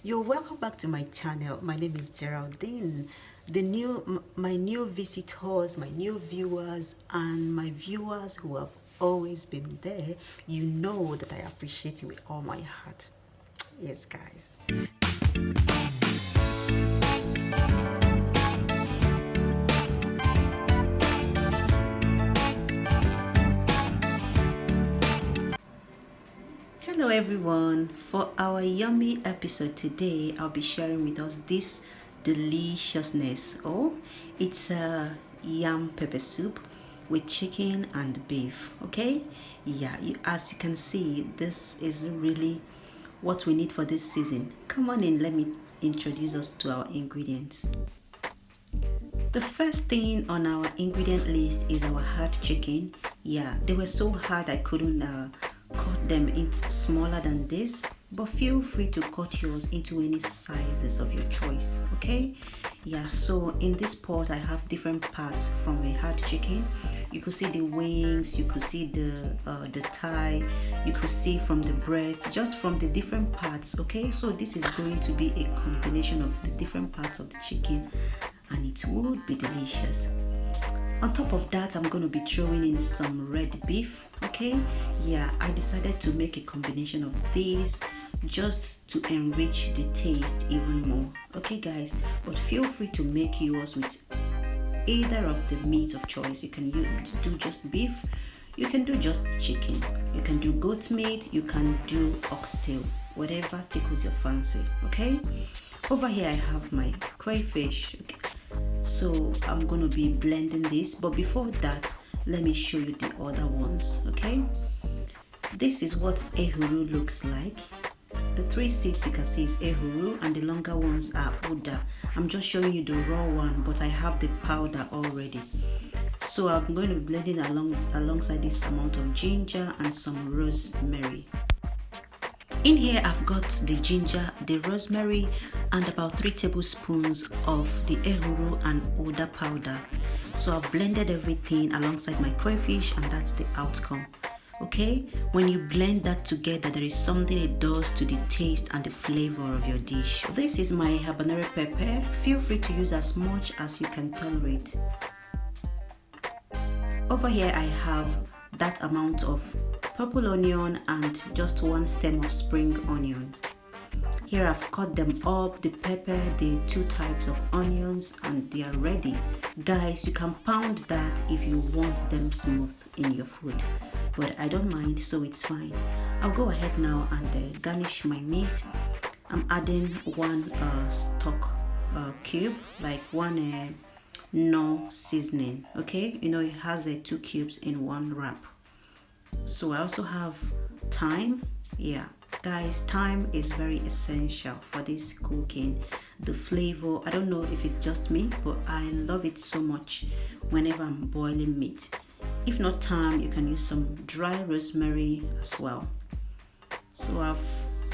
You're welcome back to my channel. My name is Geraldine. My new visitors, my new viewers, and my viewers who have always been there, you know that I appreciate you with all my heart. Yes, guys. Hello everyone. For our yummy episode today, I'll be sharing with us this deliciousness. It's a yam pepper soup with chicken and beef. Okay, yeah, as you can see, this is really what we need for this season. Come on in, let me introduce us to our ingredients. The first thing on our ingredient list is our hard chicken. Yeah, they were so hard I couldn't cut them into smaller than this, but feel free to cut yours into any sizes of your choice. Okay, yeah, so in this pot I have different parts from a hard chicken. You could see the wings, you could see the thigh, you could see from the breast, just from the different parts. Okay, so this is going to be a combination of the different parts of the chicken, and it would be delicious. On top of that, I'm going to be throwing in some red beef. Okay, yeah, I decided to make a combination of these just to enrich the taste even more. Okay guys, but feel free to make yours with either of the meat of choice. You can do just beef, you can do just chicken, you can do goat meat, you can do oxtail, whatever tickles your fancy. Okay, over here I have my crayfish. Okay, so I'm going to be blending this, but before that, let me show you the other ones. Okay, this is what ehuru looks like. The 3 seeds you can see is ehuru, and the longer ones are uda. I'm just showing you the raw one, but I have the powder already. So I'm going to be blending alongside this amount of ginger and some rosemary. In here I've got the ginger, the rosemary, and about 3 tablespoons of the ehuru and uda powder. So I've blended everything alongside my crayfish, and that's the outcome. Okay, when you blend that together, there is something it does to the taste and the flavor of your dish. This is my habanero pepper. Feel free to use as much as you can tolerate. Over here I have that amount of purple onion and just 1 stem of spring onion. Here I've cut them up, the pepper, the 2 types of onions, and they are ready. Guys, you can pound that if you want them smooth in your food, but I don't mind, so it's fine. I'll go ahead now and garnish my meat. I'm adding 1 stock cube, like 1 Knorr seasoning. Okay, you know it has 2 cubes in 1 wrap. So I also have thyme. Yeah guys, thyme is very essential for this cooking. The flavor, I don't know if it's just me, but I love it so much whenever I'm boiling meat. If not thyme, you can use some dry rosemary as well. So I've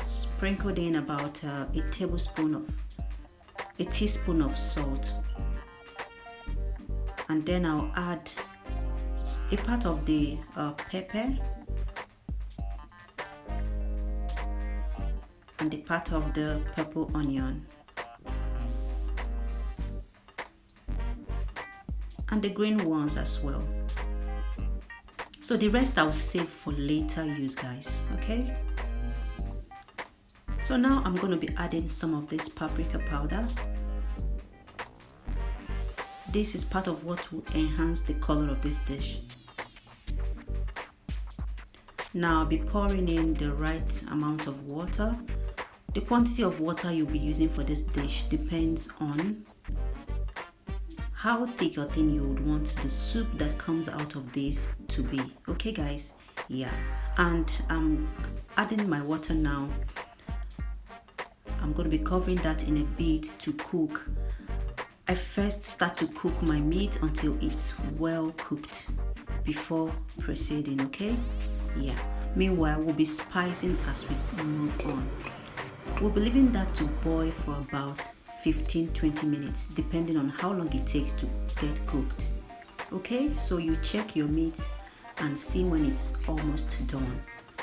sprinkled in about a teaspoon of salt, and then I'll add a part of the pepper and the part of the purple onion and the green ones as well. So the rest I'll save for later use, guys. Okay, so now I'm going to be adding some of this paprika powder. This is part of what will enhance the color of this dish. Now I'll be pouring in the right amount of water. The quantity of water you'll be using for this dish depends on how thick or thin you would want the soup that comes out of this to be. Okay guys, yeah, and I'm adding my water now. I'm going to be covering that in a bit to cook. I first start to cook my meat until it's well cooked before proceeding. Okay, yeah, meanwhile we'll be spicing as we move on. We'll be leaving that to boil for about 15-20 minutes, depending on how long it takes to get cooked. Okay, so you check your meat and see when it's almost done.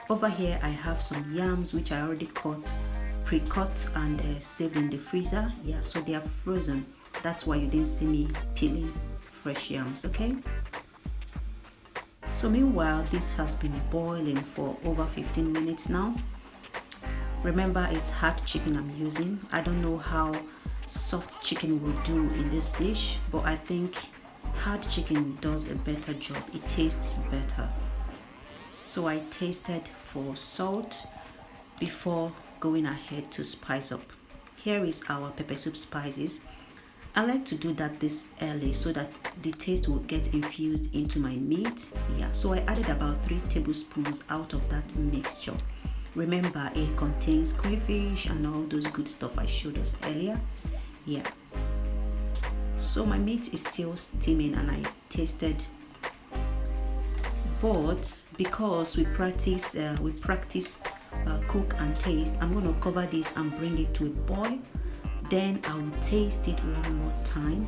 Over here I have some yams which I already cut pre-cut and saved in the freezer. Yeah, so they are frozen. That's why you didn't see me peeling fresh yams. Okay, so meanwhile this has been boiling for over 15 minutes now. Remember, it's hard chicken I'm using. I don't know how soft chicken will do in this dish, but I think hard chicken does a better job. It tastes better. So I tasted for salt before going ahead to spice up. Here is our pepper soup spices. I like to do that this early so that the taste will get infused into my meat. Yeah, so I added about 3 tablespoons out of that mixture. Remember, it contains crayfish and all those good stuff I showed us earlier. Yeah, so my meat is still steaming and I tasted, but because we practice cook and taste, I'm going to cover this and bring it to a boil. Then I will taste it one more time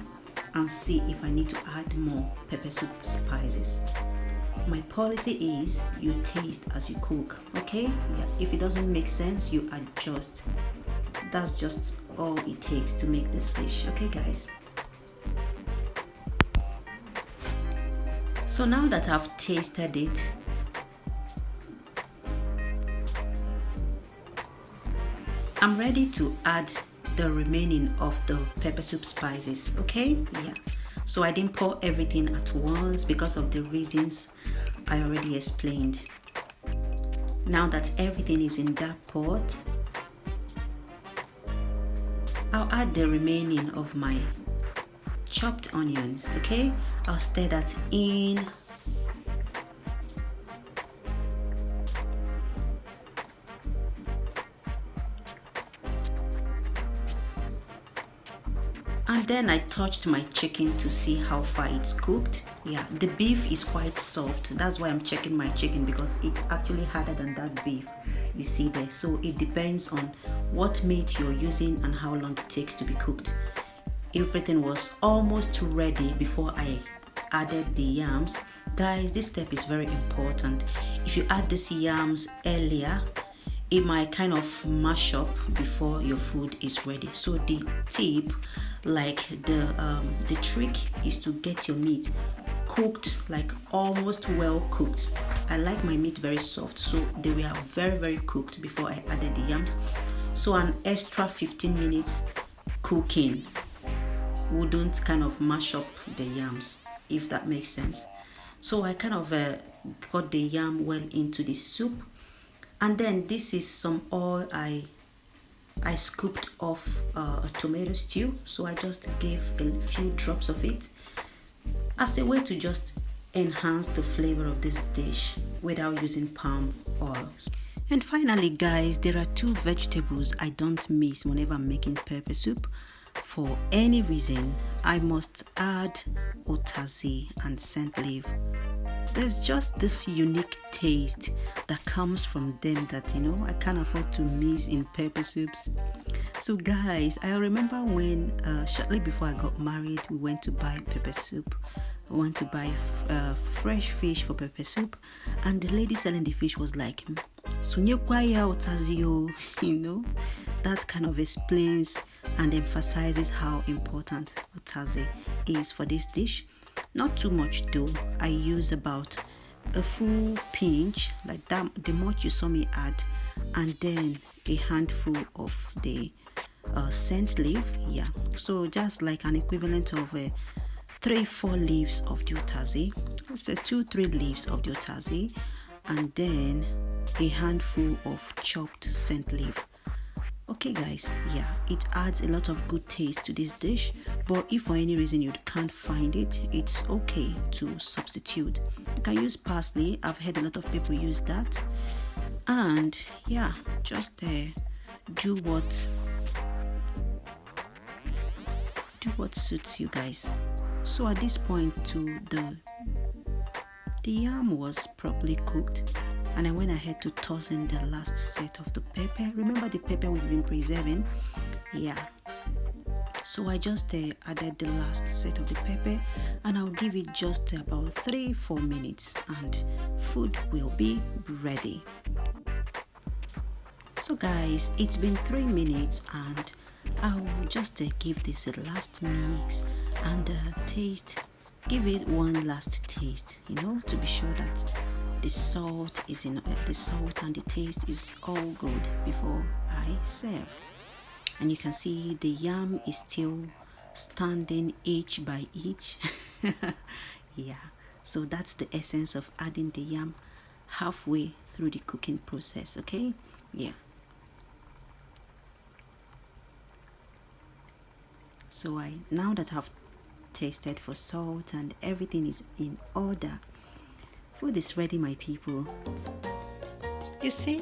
and see if I need to add more pepper soup spices. My policy is you taste as you cook. Okay, yeah, if it doesn't make sense, you adjust. That's just all it takes to make this dish. Okay guys, so now that I've tasted it, I'm ready to add the remaining of the pepper soup spices. Okay, yeah, so I didn't pour everything at once because of the reasons I already explained. Now that everything is in that pot, I'll add the remaining of my chopped onions. Okay, I'll stir that in. And then I touched my chicken to see how far it's cooked. Yeah, the beef is quite soft. That's why I'm checking my chicken, because it's actually harder than that beef you see there. So it depends on what meat you're using and how long it takes to be cooked. Everything was almost ready before I added the yams. Guys, this step is very important. If you add these yams earlier, it might kind of mash up before your food is ready. So the tip, like the trick, is to get your meat cooked, like almost well cooked. I like my meat very soft, so they were very cooked before I added the yams. So an extra 15 minutes cooking wouldn't kind of mash up the yams, if that makes sense. So I kind of got the yam well into the soup. And then this is some oil I scooped off a tomato stew. So I just gave a few drops of it as a way to just enhance the flavor of this dish without using palm oil. And finally guys, there are 2 vegetables I don't miss whenever I'm making pepper soup. For any reason, I must add Utazi and scent leaf. There's just this unique taste that comes from them that, you know, I can't afford to miss in pepper soups. So guys, I remember when shortly before I got married, we went to buy pepper soup. We went to buy fresh fish for pepper soup, and the lady selling the fish was like, "Sunyekwaya Utazi," you know. That kind of explains and emphasizes how important Utazi is for this dish. Not too much though. I use about a full pinch, like that, the much you saw me add, and then a handful of the scent leaf. Yeah, so just like an equivalent of 3-4 leaves of the Utazi. So 2-3 leaves of the Utazi, and then a handful of chopped scent leaf. Okay guys, yeah, it adds a lot of good taste to this dish, but if for any reason you can't find it, it's okay to substitute. You can use parsley. I've heard a lot of people use that. And yeah, just do what suits you guys. So at this point too, the yam was properly cooked, and I went ahead to toss in the last set of the pepper. Remember the pepper we've been preserving? Yeah. So I just added the last set of the pepper, and I'll give it just about 3-4 minutes and food will be ready. So guys, it's been 3 minutes and I will just give this a last mix and taste, give it one last taste, to be sure that the salt is in the salt and the taste is all good before I serve. And you can see the yam is still standing each by each. Yeah, so that's the essence of adding the yam halfway through the cooking process. Okay, yeah. So now that I've tasted for salt and everything is in order, food is ready, my people. You see,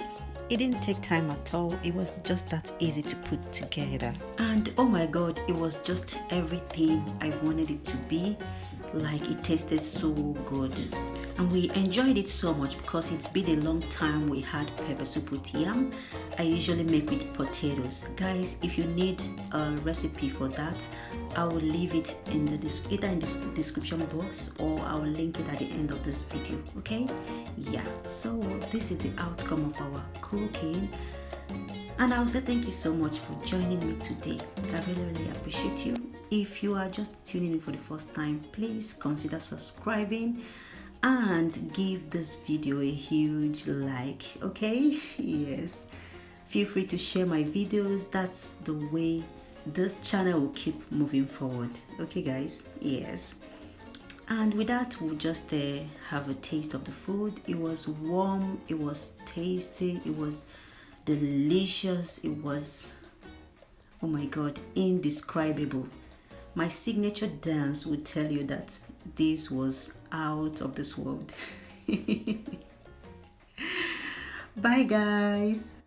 it didn't take time at all. It was just that easy to put together. And oh my god, it was just everything I wanted it to be. Like, it tasted so good. And we enjoyed it so much because it's been a long time we had pepper soup with yam. I usually make with potatoes. Guys, if you need a recipe for that, I will leave it in the either in the description box, or I will link it at the end of this video. Okay, yeah, so this is the outcome of our cooking, and I will say thank you so much for joining me today. I really appreciate you. If you are just tuning in for the first time, please consider subscribing and give this video a huge like. Okay, yes, feel free to share my videos. That's the way this channel will keep moving forward. Okay guys, yes. And with that, we'll just have a taste of the food. It was warm, it was tasty, it was delicious, it was, oh my god, indescribable. My signature dance would tell you that this was out of this world. Bye guys.